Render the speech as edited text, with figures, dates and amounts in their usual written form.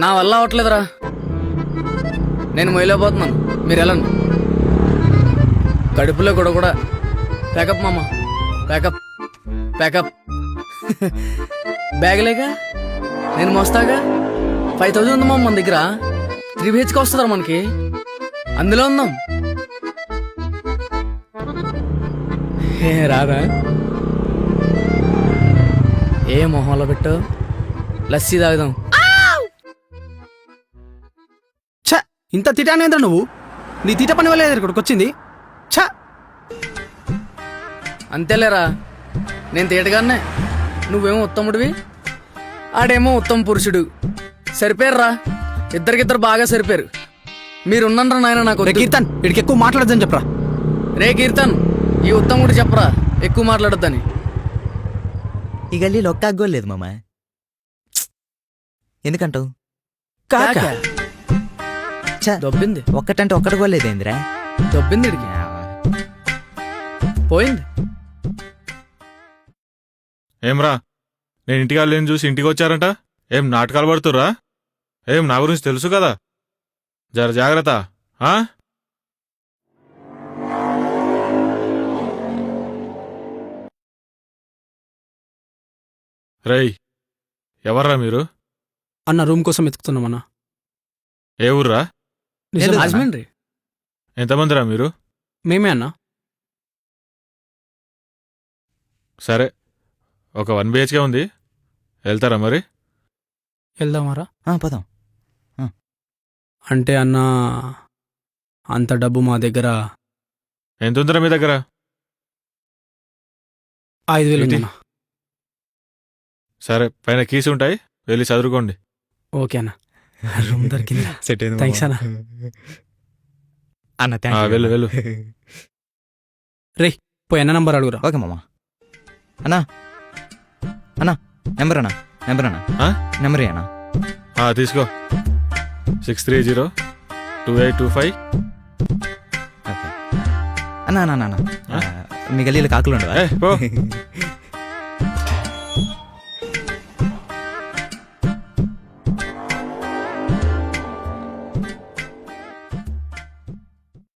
నా వల్ల అవట్లేదురా, నేను మొయ్యలేకపోతున్నాను. మీరు వెళ్ళండి. కడుపులో కూడా ప్యాకప్ మామ, ప్యాకప్ ప్యాకప్. బ్యాగ్లేగా నేను మోస్తాగా. 5000 ఉంది మామ మన దగ్గర. 3 BHK వస్తుందా మనకి, అందులో ఉందాం. రాదా? ఏ మొహంలో పెట్టు, లస్సీ తాగుదాం. ఛ, ఇంత తిటానేంద్ర నువ్వు? నీ తీట పని వల్ల ఇక్కడికి వచ్చింది. ఛ, అంతేలేరా, నేను తీటగానే, నువ్వేమో ఉత్తముడివి, ఆడేమో ఉత్తమ పురుషుడు. సరిపోయారురా, ఇద్దరికిద్దరు బాగా సరిపోయారు. మీరున్నారా నాయన నాకు. కీర్తన్ ఇక్కడికి ఎక్కువ మాట్లాడద్దని చెప్పరా. రే కీర్తన్, ఈ ఉత్తముడు చెప్పరా ఎక్కువ మాట్లాడొద్దని. ఈ గల్లీలో ఒక్క అగ్గోలేదు మామ. ఎందుకంటావు? కాక ఛ, దొబ్బింది. ఒక్కటంటే ఒక్కటి గోలేదేంద్రా? దొబ్బింది ఇడికి, పోయింది. ఏమ్రా, నేను ఇంటికి వాళ్ళని చూసి ఇంటికి వచ్చారంట. ఏం నాటకాలు పడుతుర్రా? ఏం నా గురించి తెలుసు కదా, జర జాగ్రత్త. రేయ్, ఎవర్రా మీరు? అన్న రూమ్ కోసం ఎత్తుకుతున్నామన్నా. ఏ ఊర్రా? రాజమండ్రి. ఎంతమందిరా మీరు? మేమే అన్నా. సరే, ఒక 1 BHK ఉంది, వెళ్తారా మరి? వెళ్దామారా? పదం. అంటే అన్న, అంత డబ్బు మా దగ్గర. ఎంత ఉందిరా మీ దగ్గర? 5000 ఉందన్నా. సరే, పైన కీస్ ఉంటాయి, వెళ్ళి చదువుకోండి. ఓకే అన్న, రూమ్ దొరికింది. సెట్ అయింది. థ్యాంక్స్ అన్న. అన్న వెళ్ళు వెళ్ళు. రే, పోయి అన్న నంబర్ అడుగురా. ఓకే మామ. అన్నా అన్నా, నెంబర్ అన్నా, నెంబర్ అన్నా, నెంబర్ అన్నా. తీసుకో, 630-2825. ఓకే అన్నా. అన్నా అన్నా, మీ గల్లీలో కాకులు ఉండవా? పో.